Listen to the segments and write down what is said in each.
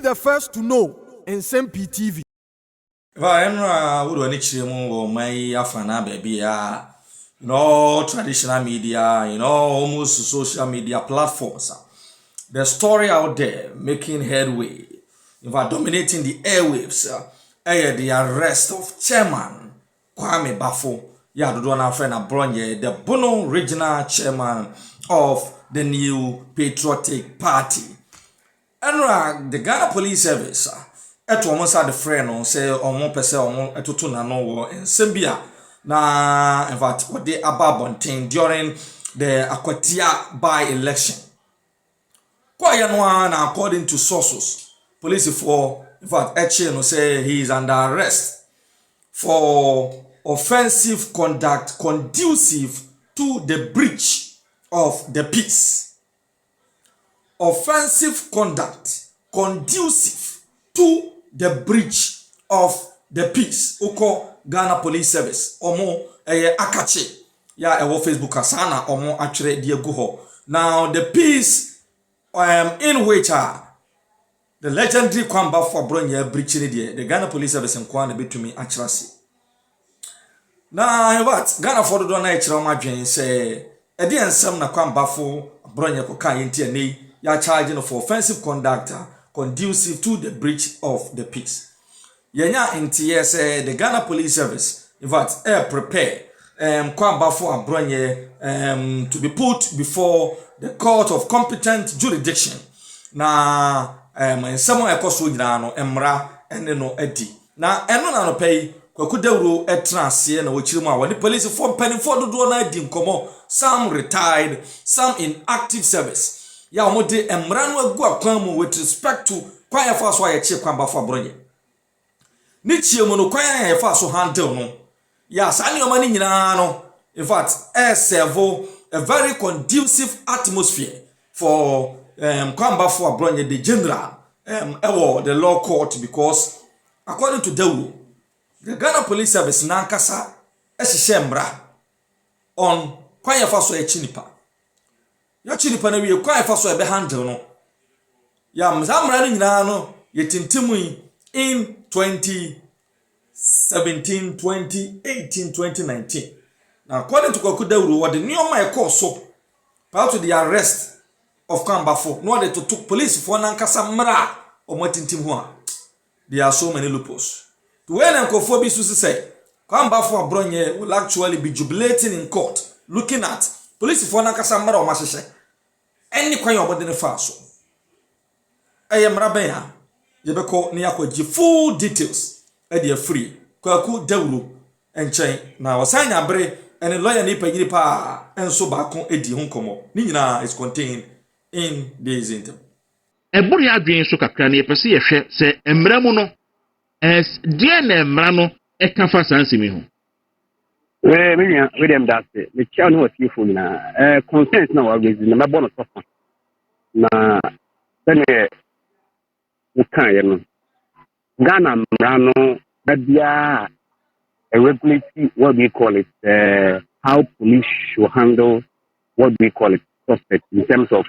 the first to know Nsem-Pii TV. Traditional media, almost social media platforms. The story out there making headway, dominating the airwaves, the arrest of chairman Kwame Bafo, the friend Abronye, the Bono regional chairman of the new Patriotic Party. And the Ghana Police Service, almost had the friend say almost person almost to no in Nsem-Pii na in fact what they ababontin during the Akwatia by-election. Kwaya according to sources, police for in fact actually say he is under arrest for offensive conduct conducive to the breach of the peace. Offensive conduct conducive to the breach of the peace. Oko Ghana Police Service. Omo akache. Ya ewo Facebook asana omo actually diegu ho. Now the peace in which the legendary Kwame Bafo Abronye breaching the Ghana Police Service in Kwan between actually see. Now what Ghana for the na actually madwen say edi ensem na Kwame Bafo Abronye ko kan yenti nei ya charging for offensive conduct conducive to the breach of the peace. Yenya inti say the Ghana Police Service in fact prepare Kwame Bafo Abronye to be put before the court of competent jurisdiction. Na someone ekoso nyina no emra ene no edi. Na eno na no pay kwaku dawro etranse na wochirimu a woni police for penifo dodo na edi nkomo, some retired, some in active service. Ya omode emra no agu akwan mu with respect to kwan ya fa so ayeche Kwame Bafo Abronye. Ni chiemu no kwan ya fa so handle no. Ya sani o mani nyina no. In fact, serve a very conducive atmosphere for Kwame Bafo Abronye the general the law court, because according to Dawro, the Ghana Police Service nankasa esishembra on kwan ya fa so echinipa. Ya chinipa na wie kwan ya fa so ebe handle no. Ya mzamra ni nyina no yetintimu in 2017, 2018, 2019. Now, according to Dawro, what the new my cause so part to the arrest of Kwame Bafo, no they to took police for nankasa mra or motintim ho. There are so many loopholes. To when Nkofobi Susi say Kwame Bafo Abronye will actually be jubilating in court, looking at police for nankasa mra or masese. Any kwan your body ne fa so. Mra ben ha. Yebeko ne yakwaji full details e dey free. Kwaku Dawro enchen na wasanya bre and a lawyer nipa yiri pa enso ba kon edi ho komo. Ni nyina is contained in this interview. Eburi adwen so kakra na yepese yehwe se emramu no die na emra no e ka fa sansemi ho. We dem that the chair no wasifo na consent na wa gezi na mabo no sofa. Na tene ukan ye no. Ghana mra no babia a regulatory, what we call it, how police should handle what we call it, suspect in terms of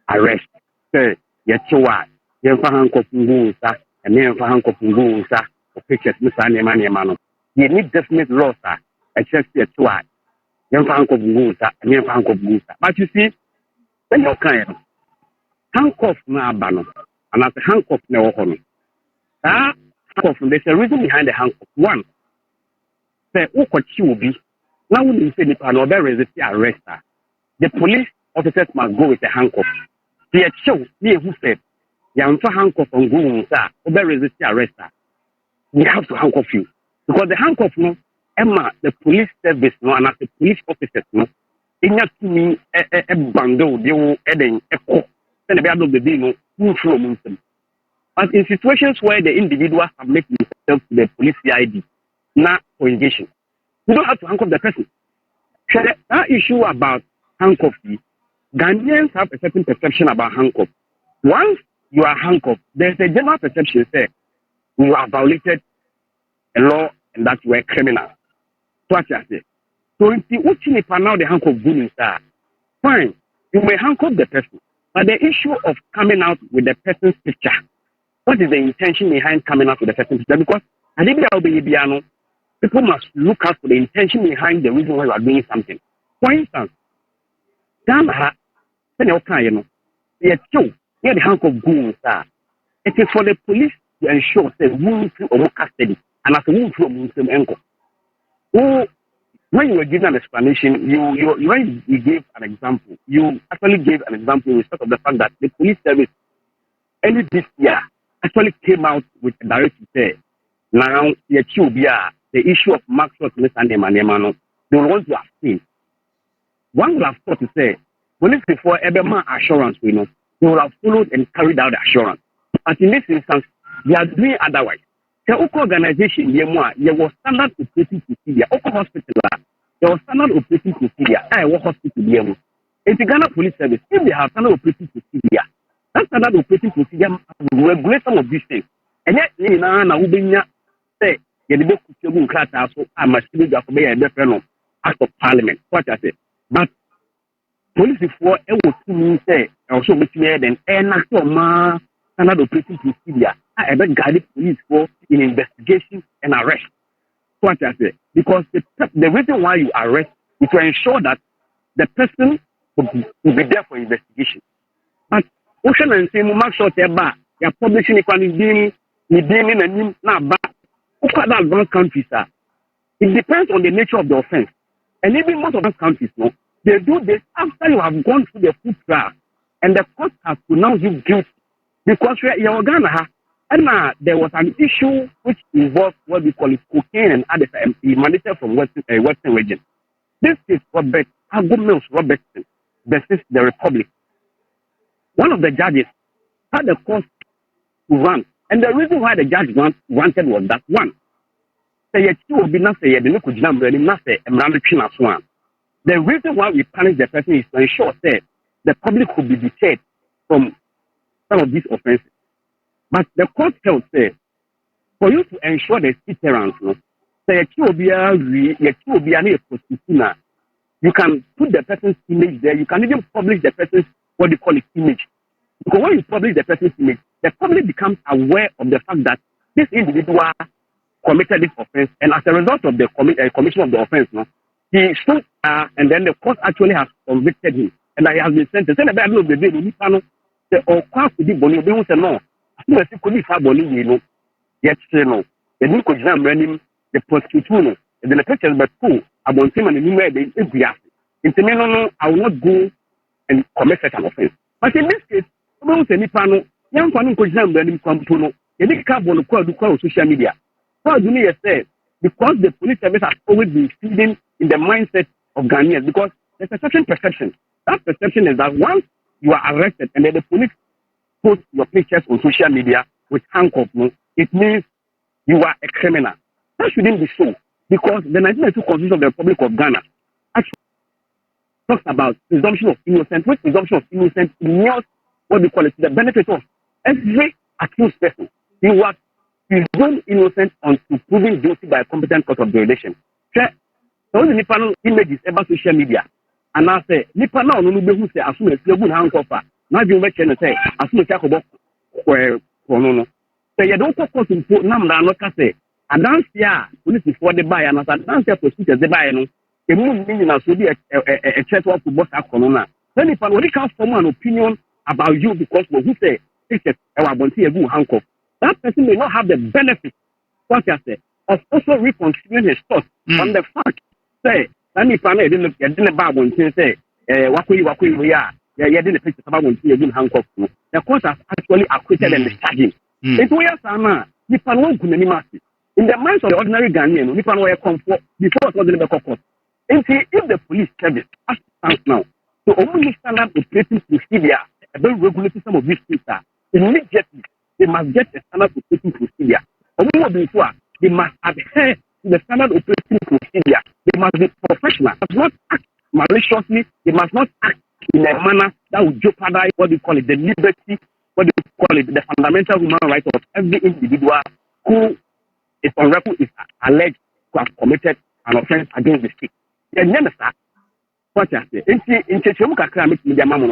arrest. Say, Yachiwa, Yemfahan Kopungusa, and Yemfahan Kopungusa, or pictures, Mr. Nemano. You need definite laws, except Yachiwa, Yemfahan Kopungusa, and Yemfahan Kopungusa. But you see, when you're kind, handcuff na bano, and as a handcuff na wahono. Handcuff, there's a reason behind the handcuff. One, say ukochi obi now we say the panel resist arrest. The police officers must go with the handcuff. The show me who said yamfa handcuff on go sir obe resist arrest. We have to handcuff you because the handcuff no emma the police service no and as the police officers no inya to me bando they will eden echo then the of the day no who from them. But in situations where the individuals have made themselves to the police CID not for engagement. You don't have to handcuff the person. That issue about handcuffing, Ghanaians have a certain perception about handcuff. Once you are handcuffed, there's a general perception that you have violated a law and that you are a criminal. So what I say. So if you now the handcuff good fine, you may handcuff the person. But the issue of coming out with the person's picture What is the intention behind coming out with a certain system? Because people must look out for the intention behind the reason why you are doing something. For instance, Ghana, the handcuff goons are. It is for the police to ensure that wounds or custody and as a wound from Muslim ankle. Oh, when you were giving an explanation, when you gave an example, you actually gave an example in respect of the fact that the police service early this year actually came out with a directive say now the issue of Maxwell and Emmanuel, they will want to abstain. One will have thought to say, police before ever assurance, they will have followed and carried out the assurance. But in this instance, they are doing otherwise. The organization, there was standard operating procedure. Hospital, there was standard operating procedure. Hospital, in the Ghana Police Service, if they have standard operating procedure, that standard operating procedure will regulate some of these things. And yet, say, act of parliament. What I say. But police before say also then standard operating procedure. I guided police for in investigation and arrest. What I say. Because the reason why you arrest is to ensure that the person will be there for investigation. But Ocean and say make sure you're publishing it and advanced countries are. It depends on the nature of the offense. And even most of those countries, they do this after you have gone through the full trial and the court has pronounced you guilty. Because you're Ghana, and there was an issue which involved what we call it cocaine and others emanated from Western region. This is Robertson versus the Republic. One of the judges had the court to run. And the reason why the judge wanted was that one. The reason why we punish the person is to ensure that the public could be deterred from some of these offenses. But the court held said, for you to ensure the deterrence, you can put the person's image there. You can even publish the person's, what do you call it, image. Because when you publish the person's image, the public becomes aware of the fact that this individual committed this offense, and as a result of the commission of the offense, he stood and then the court actually has convicted him, and he has been sentenced. And the of the day, the prosecution, and then the pictures but cool about him and the new way they I will not go and commit such an offense. But in this case, young one could examine them compuno, any carbon on social media. How do you say? Because the police service has always been feeding in the mindset of Ghanaians, because there's a certain perception. That perception is that once you are arrested and then the police post your pictures on social media with handcuffs, it means you are a criminal. That shouldn't be so, because the 1992 Constitution of the Republic of Ghana actually talks about presumption of innocence. With presumption of innocence, ignores what we call it, the benefit of every accused person. He was presumed innocent until proven guilty by a competent court of jurisdiction. So the Nipano images about social media, and I say Nipano no be who say assume a good handcuff. Now you make say assume a takobo no. So you don't focus on nam na no say adance here police before the buy and as adance here prosecutors the buy no. The move meaning as to be a threat to boss corona. Then if we can form an opinion about you because we who say it's a good handcuff, that person may not have the benefit, what I say, of also reconsidering his thoughts on the fact. Say, let me find didn't buy one thing say, Wakui, we are, didn't pick about one thing a good handcuff. The court has actually acquitted and discharging. It's where Sama, Nipan won't mercy. In the minds of the ordinary Ghanaian, Nipan were comfort before it was in the court. And see, if the police service has to now, so only standard operating procedure about regulating some of these things are immediately they must get a standard operating procedure. Before they must adhere to the standard operating procedure. They must be professional. They must not act maliciously. They must not act in a manner that would jeopardize what they call it, the liberty, what they call it, the fundamental human rights of every individual who is on record is alleged to have committed an offense against the state. And then what I say, in Chechemuka Kramit Media Mamma,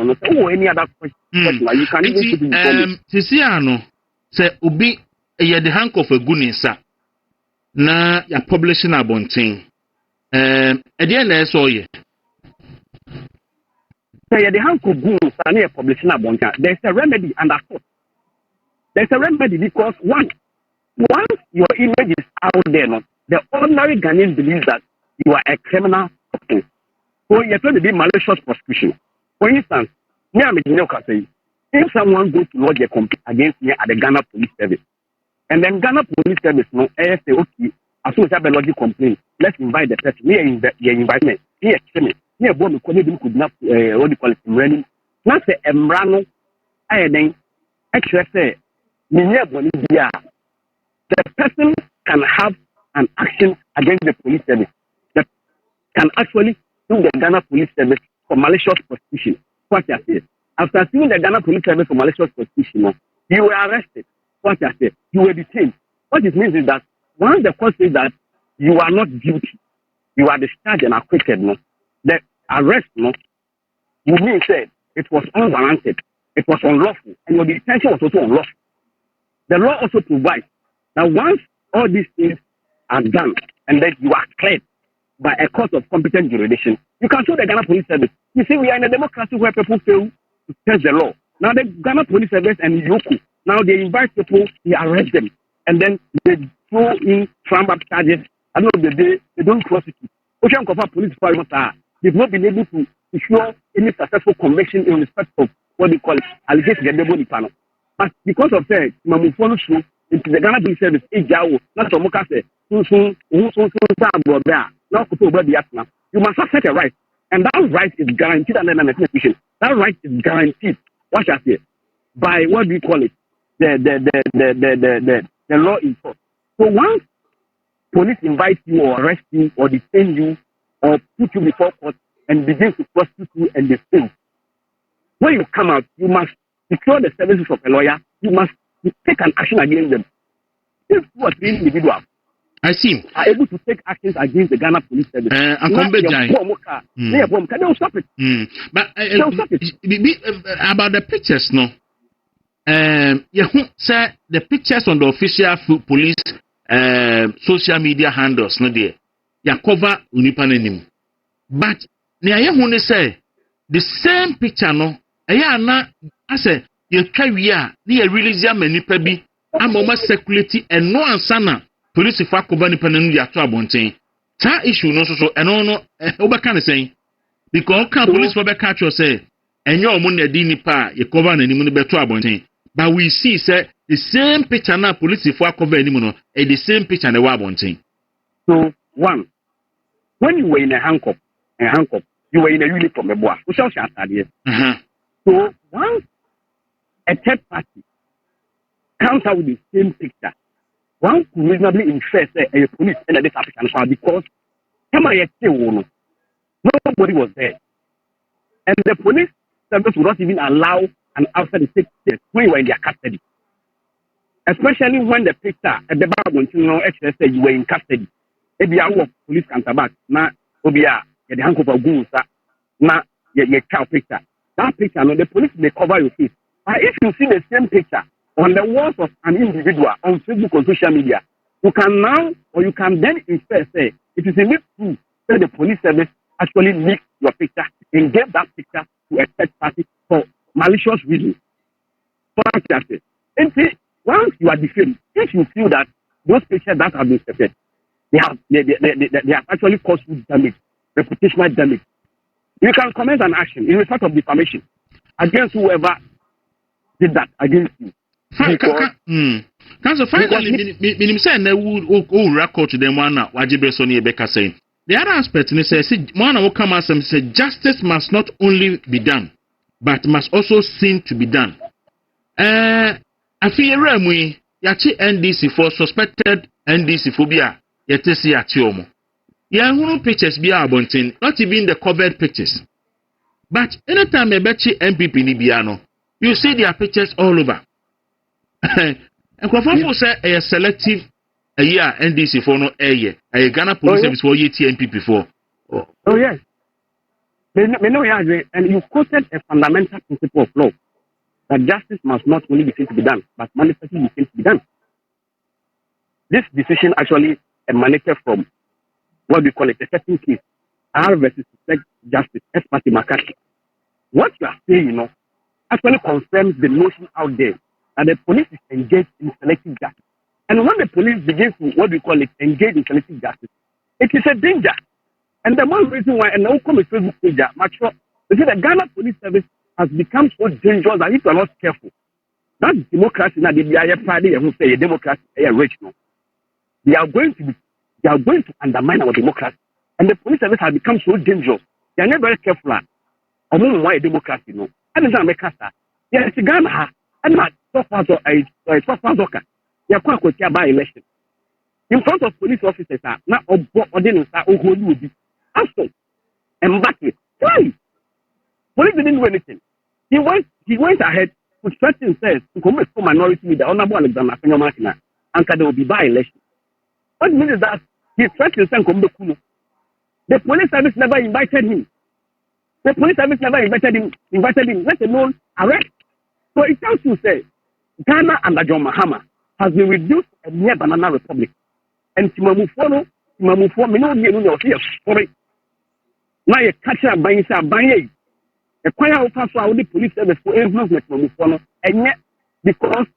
any other question you can even put in Tisiano, say obi ye the handcuff agunisa na ya publishing abonten e dey na so ye say the handcuff agunisa na publishing abonten. There's a remedy under court. There's a remedy because once your image is out there, no, the ordinary Ghanaian believes that you are a criminal offense. So you're going to be malicious prosecution. For instance, if someone goes to lodge a complaint against me at the Ghana Police Service, and then Ghana Police Service no say, okay, as soon as I have a lodge complaint, let's invite the person. Here invite me. Here here born could not what do you call it running. Not say embrano I then actually say the person can have an action against the police service that can actually sue the Ghana Police Service for malicious prosecution. What I say, after suing the Ghana Police Service for malicious prosecution, you were arrested. What I say, you were detained. What it means is that once the court says that you are not guilty, you are discharged and acquitted, no, the arrest, no, you mean said it was unwarranted, it was unlawful, and your detention was also unlawful. The law also provides that once all these things are done and then you are cleared by a court of competent jurisdiction, you can sue the Ghana Police Service. You see, we are in a democracy where people fail to test the law. Now the Ghana Police Service and Yoku, now they invite people, they arrest them, and then they throw in tram-up charges. At the end of the day, they don't prosecute. Ocean Kofa Police Department, they've not been able to show any successful conviction in respect of what they call allegation of the panel. But because of that, Mamufonu show into the Ghana Police Service, not to Moka say, you must have set a right, and that right is guaranteed under the Constitution. That right is guaranteed. What I say by what do you call it? The law in force. So once police invite you or arrest you or detain you or put you before court and begin to prosecute you and detain, when you come out, you must secure the services of a lawyer. You must take an action against them. If 2 or 3 individuals are able to take actions against the Ghana Police Service, they will stop it. But about the pictures, no. You say the pictures on the official police social media handles, no there. You cover unipanenim. But you say the same picture, no. I say you carry the release many pebi. I'm almost circulating and no answer. Police if I cover the penalty at Abronye. That issue no so and no over can say because police for catch you say and your money dini pa you cover any money better Abronye. But we see say the same picture now police if I cover any money and the same picture the Abronye. So one, when you were in a handcuff, you were in a uniform, a boy. We shall share that. So once a third party comes out with the same picture, one could reasonably infer a police and a this African file because nobody was there. And the police service would not even allow an outside to take place when you were in their custody. Especially when the picture at the back when you know actually say you were in custody. If you are police counterback, now Obia, the handcuff of goons, now your child picture. That picture, no, the police may cover your face. But if you see the same picture on the walls of an individual on Facebook or social media, you can now or you can then infer say it is indeed true that the police service actually leaked your picture and gave that picture to a third party for malicious reasons. And see, once you are defamed, if you feel that those pictures that have been separated, they have actually caused you damage, reputational damage, you can commence an action in respect of defamation against whoever did that against you. Council finally, minimum say na who record to them one Jubilation Ebeka saying. The other aspect is say one will come as say justice must not only be done, but must also seem to be done. I feel remwe yachi NDC for suspected NDC phobia yetesi atiomo. Ya hunu pictures be Abronye, not even the covered pictures. But anytime a betchi MPP ni biano, you see their pictures all over. And Kwafafo say a selective a year NDC for no a Ghana Police Service for TMP before. Oh yes. And you quoted a fundamental principle of law. that justice must not only be seen to be done, but manifestly be seen to be done. This decision actually emanated from what we call it a certain case, R versus Select Justice, ex parte McCarthy. What you are saying, actually confirms the notion out there that the police is engaged in selective justice. And when the police begins to, what we call it, engage in selective justice, it is a danger. And the one reason why, and now come a Facebook page, mature, you see the Ghana Police Service has become so dangerous that if you are not careful, that democracy, now they are Friday, and who say a democracy, a rich, they are going to undermine our democracy. And the police service has become so dangerous. They are not very careful. Why democracy, And it's America, there is a Ghana, and not so far so a they are quite by election. In front of police officers, not ordinance, who will be. Also, and back it. Why? Police didn't do anything. He went ahead to threaten says to come for minority with the honorable Alexander Martina, and there will be by election. What means is that he threatened to come to the police service never invited him. The police service never invited him, let alone arrest. So it tells you, say, Ghana under John Mahama has been reduced a mere banana republic. And Timamufono, me no sorry. Now you catch a buying, a choir of us are the police service for influence Timamufono, and yet because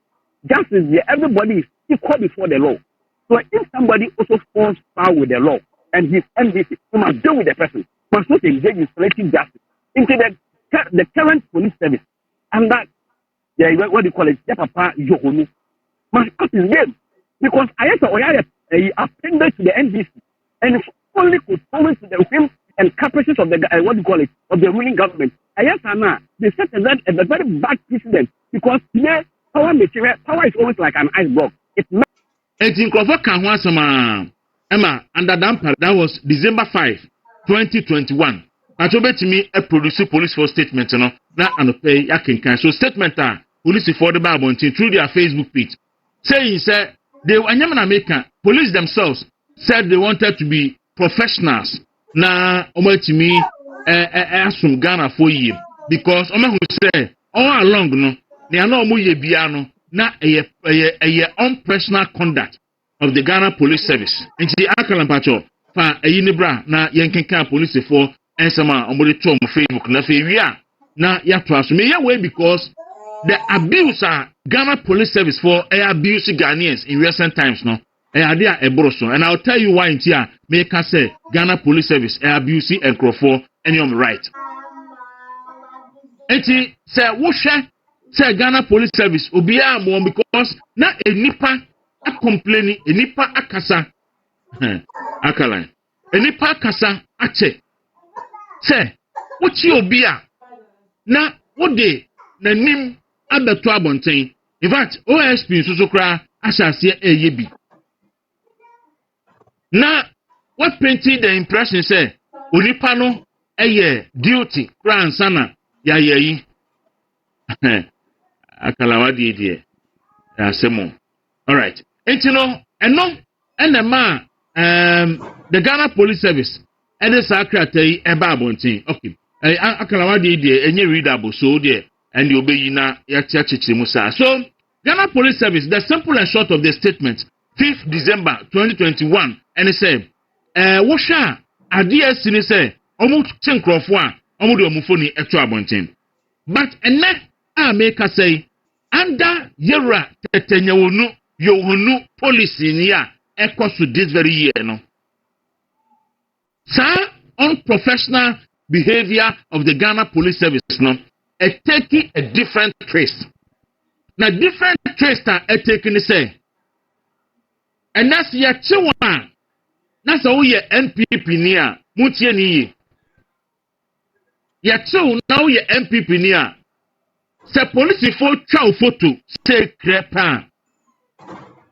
justice here, everybody is equal before the law. So if somebody also falls foul with the law and his NBC, he must deal with the person, must not engage in selective justice into the current police service. And that, what do you call it, Papa Johonu, must cut his name. Because I have a appended to the NBC and only could follow to the whim and caprices of the, what do you call it, of the ruling government. I have they set a very bad precedent because today, power is always like an iceberg. It's not. In Kofo Emma, under that was December 5, 2021. I told me a producer police for statement, now and pay yakin. So statement police for the Abronye through their Facebook page. Saying, they were American police themselves said they wanted to be professionals. Now, me from Ghana for you because who say all along, they are no more biano. Na a unpersonal conduct of the Ghana Police Service. And the Akalampacho fa a unibra na yankin police for and some on the tom Facebook na fe na ya trust me way because the abuse Ghana Police Service for abuse Ghanaians in recent times no there a broso and I'll tell you why in here make us say Ghana Police Service abuse and crofo any on right. And he say say Ghana Police Service obiya mo because na enipa a complaining enipa akasa akalan enipa akasa ache say uchi obiya na wode na nim abeto abonten in fact OSP so kra asase eyebi na what painted the impression say onipa no eye duty kra ansana ya yeyi akalawadi die asemo all right the Ghana Police Service and the secretary eba abontin okay akalawadi die enye readable so there and you obey na ya musa. So Ghana Police Service, the simple and short of the statement 5th December 2021 and it said wosha adie sini say omu chenkrofo a omu de omufoni eto abontin but enne make us say under yera tetenyewonu yohunu policy niya equals to this very year no sir unprofessional behavior of the Ghana Police Service no taking a different trace na different trace taking say and that's your chiwa that's how your NPP niya mutie ni ya chiwa now your NPP niya se police for twa photo say crepa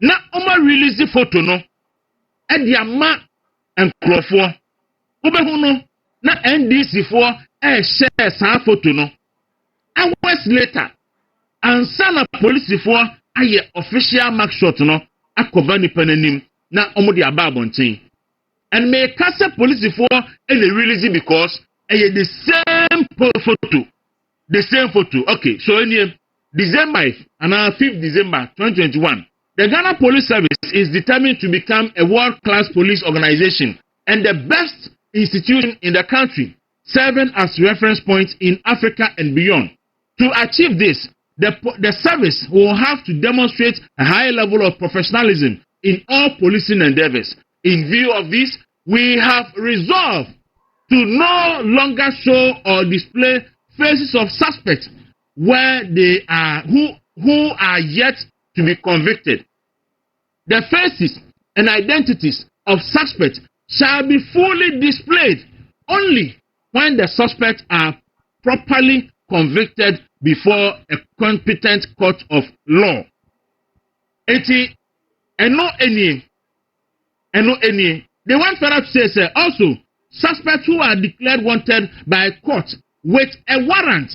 na oma release photo no e dia ma enkrofo obehu no na NDC for share sa photo no hours later ansana police for aye official mark shot no akoba ni pananim na omo dia ba abonten and me kase police for e release because the same photo. The same photo. Okay, so any December and 5th December 2021, the Ghana Police Service is determined to become a world-class police organization and the best institution in the country, serving as reference point in Africa and beyond. To achieve this, the service will have to demonstrate a high level of professionalism in all policing endeavors. In view of this, we have resolved to no longer show or display faces of suspects where they are who are yet to be convicted. The faces and identities of suspects shall be fully displayed only when the suspects are properly convicted before a competent court of law. They want further to say also suspects who are declared wanted by a court with a warrant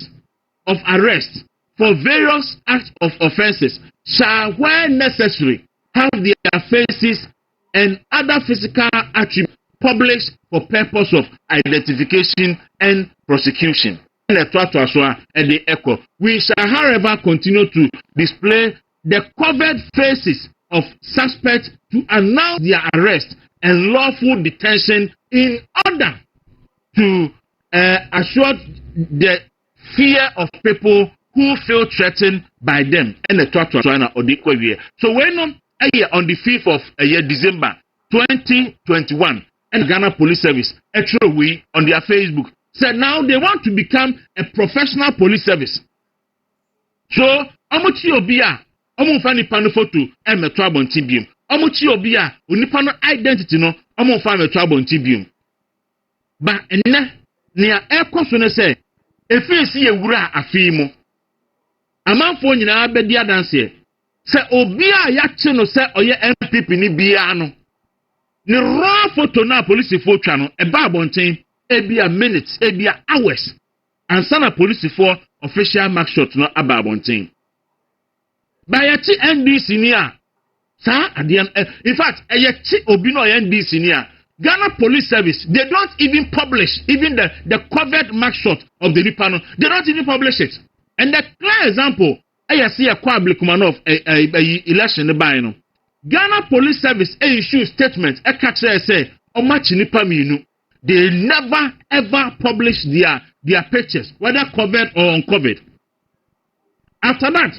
of arrest for various acts of offenses shall, where necessary, have their faces and other physical attributes published for purpose of identification and prosecution. We shall, however, continue to display the covered faces of suspects to announce their arrest and lawful detention in order to assure the fear of people who feel threatened by them. So when on the 5th of December 2021, and Ghana Police Service, actually on their Facebook, said now they want to become a professional police service. So, Omuchi Obia, Omufani Pano photo, and Metrabon Tibium. Omuchi Obia, Unipano identity no, Omufan Metrabon Tibium. But, near air consonant say, if you see a wura afimo, a man for you now, bedia dance here. Say, Obia Yachino, say, or your MPP ni biano. The raw photo na police for channel a babontin ebia minutes ebia hours and sana police for official mark shot no ababontin by yachi NDC nia sa adian in fact yachi obi no NDC nia Ghana Police Service, they don't even publish even the covered mark shot of the Ripano. They don't even publish it. And the clear example I see a public man of a election by no Ghana Police Service issue statement say they never ever publish their pictures, whether covered or uncovered. After that,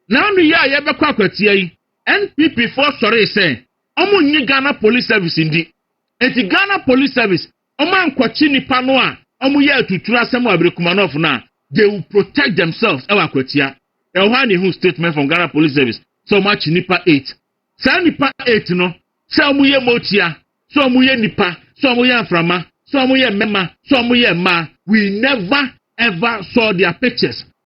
now the year NPP for sorry say Ghana Police Service indeed. And the Ghana Police Service Oman Kwachini Panoa to Turasemo Abrekumanov na they will protect themselves. Ewa Kwatia. Who statement from Ghana Police Service so much nipa 8. Sa nipa 8 no, sa omuye motia, so omuye nipa, so omuye aframa, so omuye mema, so omuye ma. We never ever saw their pictures.